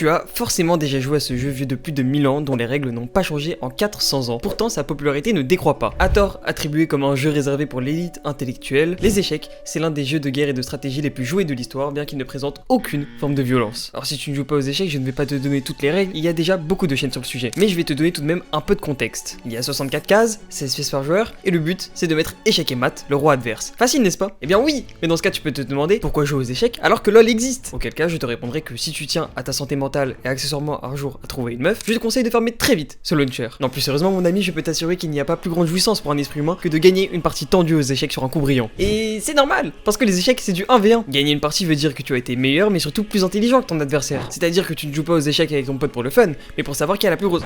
Tu as forcément déjà joué à ce jeu vieux de plus de 1000 ans dont les règles n'ont pas changé en 400 ans. Pourtant, sa popularité ne décroît pas. À tort attribué comme un jeu réservé pour l'élite intellectuelle, les échecs, c'est l'un des jeux de guerre et de stratégie les plus joués de l'histoire, bien qu'il ne présente aucune forme de violence. Alors si tu ne joues pas aux échecs, je ne vais pas te donner toutes les règles, il y a déjà beaucoup de chaînes sur le sujet. Mais je vais te donner tout de même un peu de contexte. Il y a 64 cases, 16 pièces par joueur, et le but, c'est de mettre échec et mat, le roi adverse. Facile, n'est-ce pas? Eh bien oui. Mais dans ce cas, tu peux te demander pourquoi jouer aux échecs alors que LoL existe. Auquel cas, je te répondrai que si tu tiens à ta santé mentale et accessoirement un jour à trouver une meuf, je te conseille de fermer très vite ce launcher. Non, plus sérieusement, mon ami, je peux t'assurer qu'il n'y a pas plus grande jouissance pour un esprit humain que de gagner une partie tendue aux échecs sur un coup brillant. Et c'est normal, parce que les échecs, c'est du 1v1. Gagner une partie veut dire que tu as été meilleur, mais surtout plus intelligent que ton adversaire. C'est-à-dire que tu ne joues pas aux échecs avec ton pote pour le fun, mais pour savoir qui a la plus grosse...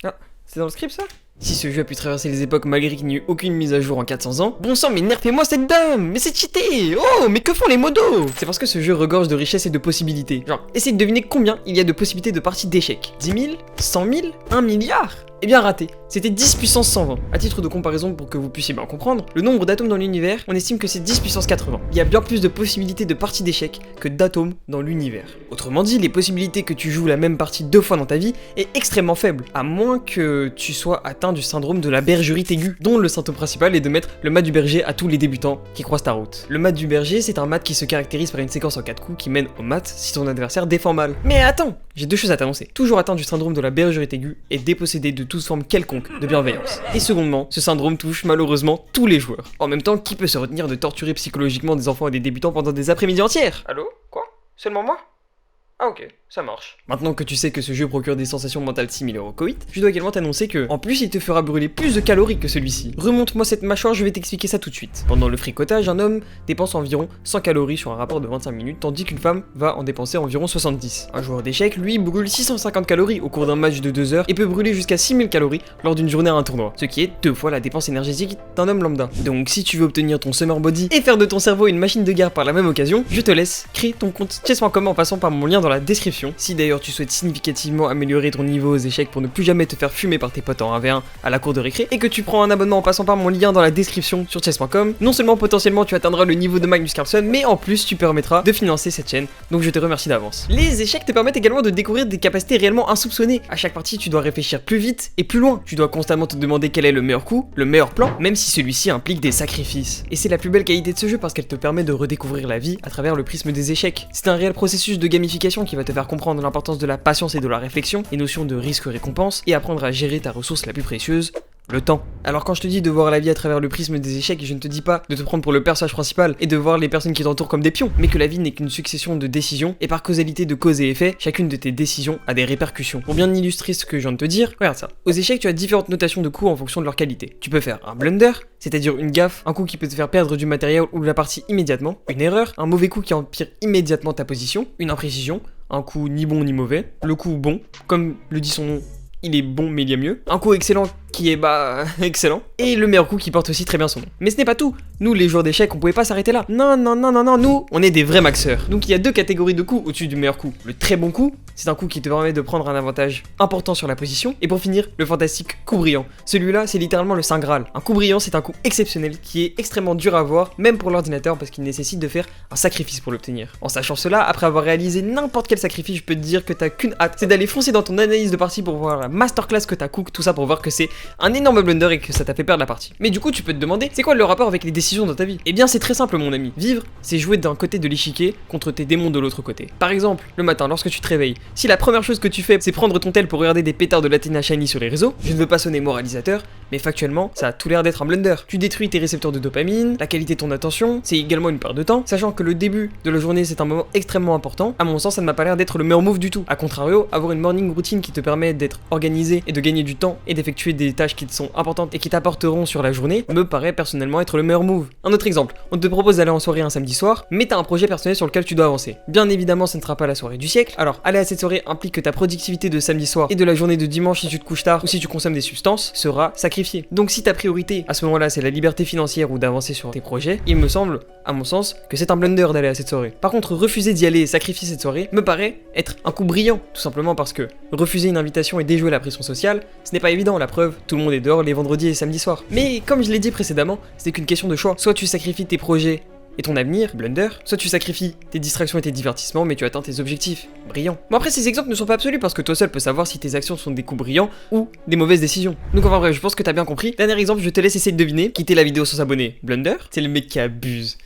Ah, c'est dans le script ça? Si ce jeu a pu traverser les époques malgré qu'il n'y ait aucune mise à jour en 400 ans, bon sang, mais nerfez-moi cette dame! Mais c'est cheaté! Oh, mais que font les modos? C'est parce que ce jeu regorge de richesses et de possibilités. Genre, essayez de deviner combien il y a de possibilités de parties d'échecs. 10 000? 100 000? 1 milliard? Eh bien raté, c'était 10 puissance 120. À titre de comparaison pour que vous puissiez bien comprendre, le nombre d'atomes dans l'univers, on estime que c'est 10 puissance 80. Il y a bien plus de possibilités de parties d'échecs que d'atomes dans l'univers. Autrement dit, les possibilités que tu joues la même partie 2 fois dans ta vie est extrêmement faible, à moins que tu sois atteint du syndrome de la bergerite aiguë, dont le symptôme principal est de mettre le mat du berger à tous les débutants qui croisent ta route. Le mat du berger, c'est un mat qui se caractérise par une séquence en 4 coups qui mène au mat si ton adversaire défend mal. Mais attends, j'ai 2 choses à t'annoncer. Toujours atteint du syndrome de la bergerite aiguë et dépossédé de toute forme quelconque de bienveillance. Et secondement, ce syndrome touche malheureusement tous les joueurs. En même temps, qui peut se retenir de torturer psychologiquement des enfants et des débutants pendant des après-midi entières? Allô? Quoi? Seulement moi? Ah ok, ça marche. Maintenant que tu sais que ce jeu procure des sensations mentales similaires au coït, je dois également t'annoncer que, en plus, il te fera brûler plus de calories que celui-ci. Remonte-moi cette mâchoire, je vais t'expliquer ça tout de suite. Pendant le fricotage, un homme dépense environ 100 calories sur un rapport de 25 minutes, tandis qu'une femme va en dépenser environ 70. Un joueur d'échecs, lui, brûle 650 calories au cours d'un match de 2 heures et peut brûler jusqu'à 6000 calories lors d'une journée à un tournoi, ce qui est 2 fois la dépense énergétique d'un homme lambda. Donc si tu veux obtenir ton summer body et faire de ton cerveau une machine de guerre par la même occasion, je te laisse créer ton compte chess.com en passant par mon lien dans la description. Si d'ailleurs tu souhaites significativement améliorer ton niveau aux échecs pour ne plus jamais te faire fumer par tes potes en 1v1 à la cour de récré, et que tu prends un abonnement en passant par mon lien dans la description sur chess.com, non seulement potentiellement tu atteindras le niveau de Magnus Carlsen, mais en plus tu permettras de financer cette chaîne, donc je te remercie d'avance. Les échecs te permettent également de découvrir des capacités réellement insoupçonnées. À chaque partie tu dois réfléchir plus vite et plus loin, tu dois constamment te demander quel est le meilleur coup, le meilleur plan, même si celui-ci implique des sacrifices. Et c'est la plus belle qualité de ce jeu parce qu'elle te permet de redécouvrir la vie à travers le prisme des échecs. C'est un réel processus de gamification qui va te faire comprendre l'importance de la patience et de la réflexion, les notions de risque-récompense, et apprendre à gérer ta ressource la plus précieuse, le temps. Alors quand je te dis de voir la vie à travers le prisme des échecs, je ne te dis pas de te prendre pour le personnage principal et de voir les personnes qui t'entourent comme des pions, mais que la vie n'est qu'une succession de décisions, et par causalité de cause et effet, chacune de tes décisions a des répercussions. Pour bien illustrer ce que je viens de te dire, regarde ça. Aux échecs, tu as différentes notations de coups en fonction de leur qualité. Tu peux faire un blunder, c'est-à-dire une gaffe, un coup qui peut te faire perdre du matériel ou de la partie immédiatement, une erreur, un mauvais coup qui empire immédiatement ta position, une imprécision, un coup ni bon ni mauvais, le coup bon, comme le dit son nom, il est bon mais il y a mieux, un coup excellent qui est excellent, et le meilleur coup qui porte aussi très bien son nom. Mais ce n'est pas tout, nous les joueurs d'échecs on pouvait pas s'arrêter là. Non, nous on est des vrais maxeurs. Donc il y a 2 catégories de coups au-dessus du meilleur coup. Le très bon coup, c'est un coup qui te permet de prendre un avantage important sur la position, et pour finir, le fantastique coup brillant. Celui-là c'est littéralement le saint graal. Un coup brillant c'est un coup exceptionnel qui est extrêmement dur à avoir, même pour l'ordinateur parce qu'il nécessite de faire un sacrifice pour l'obtenir. En sachant cela, après avoir réalisé n'importe quel sacrifice, je peux te dire que t'as qu'une hâte, c'est d'aller foncer dans ton analyse de partie pour voir la masterclass que t'as cook, tout ça pour voir que c'est un énorme blunder et que ça t'a fait perdre la partie. Mais du coup tu peux te demander, c'est quoi le rapport avec les décisions dans ta vie? Eh bien c'est très simple mon ami, vivre c'est jouer d'un côté de l'échiquier contre tes démons de l'autre côté. Par exemple, le matin lorsque tu te réveilles, si la première chose que tu fais c'est prendre ton tel pour regarder des pétards de l'Athena Shiny sur les réseaux, je ne veux pas sonner moralisateur, mais factuellement ça a tout l'air d'être un blunder. Tu détruis tes récepteurs de dopamine, la qualité de ton attention, c'est également une perte de temps, sachant que le début de la journée c'est un moment extrêmement important. À mon sens ça ne m'a pas l'air d'être le meilleur move du tout. A contrario, avoir une morning routine qui te permet d'être organisé et de gagner du temps et d'effectuer des tâches qui te sont importantes et qui t'apporteront sur la journée me paraît personnellement être le meilleur move. Un autre exemple, on te propose d'aller en soirée un samedi soir, mais t'as un projet personnel sur lequel tu dois avancer. Bien évidemment, ce ne sera pas la soirée du siècle, alors aller à cette soirée implique que ta productivité de samedi soir et de la journée de dimanche si tu te couches tard ou si tu consommes des substances sera sacrifiée. Donc si ta priorité à ce moment-là c'est la liberté financière ou d'avancer sur tes projets, il me semble, à mon sens, que c'est un blunder d'aller à cette soirée. Par contre, refuser d'y aller et sacrifier cette soirée me paraît être un coup brillant, tout simplement parce que refuser une invitation et déjouer la pression sociale, ce n'est pas évident, la preuve, tout le monde est dehors les vendredis et samedis soirs. Mais comme je l'ai dit précédemment, c'est qu'une question de choix. Soit tu sacrifies tes projets et ton avenir, blunder. Soit tu sacrifies tes distractions et tes divertissements, mais tu atteins tes objectifs, brillant. Bon après ces exemples ne sont pas absolus parce que toi seul peux savoir si tes actions sont des coups brillants ou des mauvaises décisions. Donc enfin bref, je pense que t'as bien compris. Dernier exemple, je te laisse essayer de deviner. Quitter la vidéo sans s'abonner, blunder. C'est le mec qui abuse.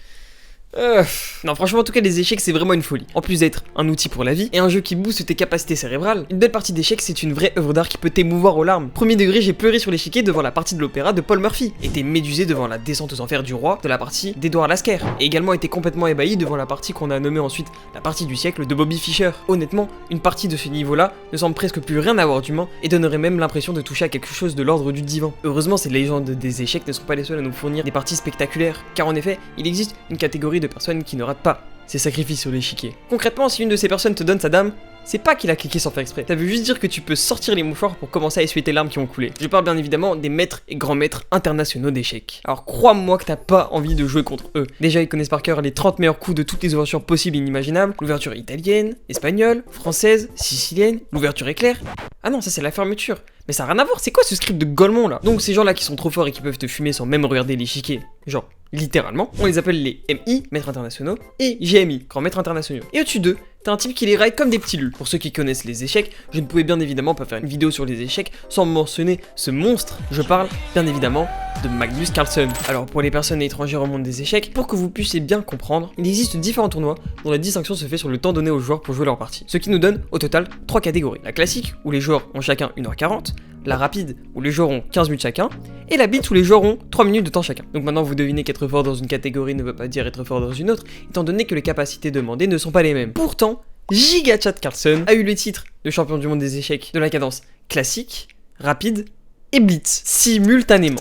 Non franchement en tout cas les échecs c'est vraiment une folie. En plus d'être un outil pour la vie et un jeu qui booste tes capacités cérébrales, une belle partie d'échecs c'est une vraie œuvre d'art qui peut t'émouvoir aux larmes. Premier degré, j'ai pleuré sur l'échiquier devant la partie de l'opéra de Paul Murphy, été médusé devant la descente aux enfers du roi de la partie d'Edward Lasker, et également été complètement ébahi devant la partie qu'on a nommée ensuite la partie du siècle de Bobby Fischer. Honnêtement, une partie de ce niveau là ne semble presque plus rien avoir d'humain et donnerait même l'impression de toucher à quelque chose de l'ordre du divin. Heureusement ces légendes des échecs ne sont pas les seules à nous fournir des parties spectaculaires, car en effet il existe une catégorie de personnes qui ne ratent pas ses sacrifices sur l'échiquier. Concrètement, si une de ces personnes te donne sa dame, c'est pas qu'il a cliqué sans faire exprès. Ça veut juste dire que tu peux sortir les mouchoirs pour commencer à essuyer tes larmes qui ont coulé. Je parle bien évidemment des maîtres et grands maîtres internationaux d'échecs. Alors crois-moi que t'as pas envie de jouer contre eux. Déjà ils connaissent par cœur les 30 meilleurs coups de toutes les ouvertures possibles et inimaginables. L'ouverture italienne, espagnole, française, sicilienne, l'ouverture éclair. Ah non, ça c'est la fermeture. Mais ça n'a rien à voir, c'est quoi ce script de Golemont là? Donc ces gens là qui sont trop forts et qui peuvent te fumer sans même regarder l'échiquier, genre littéralement, on les appelle les MI, maîtres internationaux, et GMI, grands maîtres internationaux. Et au-dessus d'eux, t'as un type qui les raille comme des petits lus. Pour ceux qui connaissent les échecs, je ne pouvais bien évidemment pas faire une vidéo sur les échecs sans mentionner ce monstre. Je parle bien évidemment de Magnus Carlsen. Alors pour les personnes étrangères au monde des échecs, pour que vous puissiez bien comprendre, il existe différents tournois dont la distinction se fait sur le temps donné aux joueurs pour jouer leur partie. Ce qui nous donne au total 3 catégories. La classique, où les joueurs ont chacun 1h40, la rapide, où les joueurs ont 15 minutes chacun, et la beat où les joueurs ont 3 minutes de temps chacun. Donc maintenant vous devinez qu'être fort dans une catégorie ne veut pas dire être fort dans une autre, étant donné que les capacités demandées ne sont pas les mêmes. Pourtant, GigaChad Carlsen a eu le titre de champion du monde des échecs de la cadence classique, rapide et blitz, simultanément.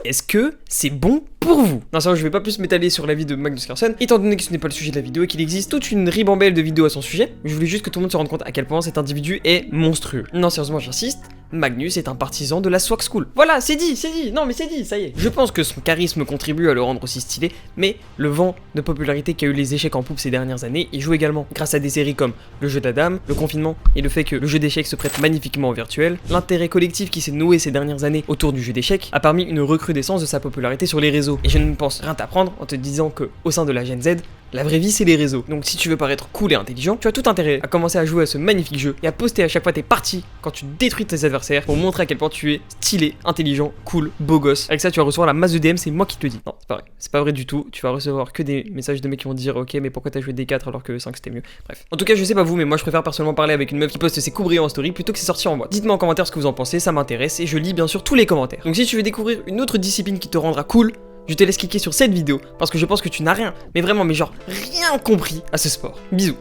Est-ce que c'est bon pour vous? Non, sérieux, je vais pas plus m'étaler sur la vie de Magnus Carlsen, étant donné que ce n'est pas le sujet de la vidéo et qu'il existe toute une ribambelle de vidéos à son sujet. Je voulais juste que tout le monde se rende compte à quel point cet individu est monstrueux. Non, sérieusement, j'insiste. Magnus est un partisan de la swag school. Voilà, c'est dit, non mais c'est dit, ça y est. Je pense que son charisme contribue à le rendre aussi stylé, mais le vent de popularité qu'a eu les échecs en poupe ces dernières années y joue également. Grâce à des séries comme le jeu d'Adam, le confinement et le fait que le jeu d'échecs se prête magnifiquement au virtuel, l'intérêt collectif qui s'est noué ces dernières années autour du jeu d'échecs a permis une recrudescence de sa popularité sur les réseaux. Et je ne pense rien t'apprendre en te disant que, au sein de la Gen Z, la vraie vie c'est les réseaux. Donc si tu veux paraître cool et intelligent, tu as tout intérêt à commencer à jouer à ce magnifique jeu et à poster à chaque fois tes parties quand tu détruis tes adversaires pour montrer à quel point tu es stylé, intelligent, cool, beau gosse. Avec ça tu vas recevoir la masse de DM, c'est moi qui te le dis. Non, c'est pas vrai. C'est pas vrai du tout. Tu vas recevoir que des messages de mecs qui vont te dire ok mais pourquoi t'as joué D4 alors que 5 c'était mieux. Bref. En tout cas je sais pas vous mais moi je préfère personnellement parler avec une meuf qui poste ses coups brillants en story plutôt que ses sorties en boîte. Dites-moi en commentaire ce que vous en pensez, ça m'intéresse et je lis bien sûr tous les commentaires. Donc si tu veux découvrir une autre discipline qui te rendra cool, je te laisse cliquer sur cette vidéo parce que je pense que tu n'as rien, mais vraiment, mais genre rien compris à ce sport. Bisous.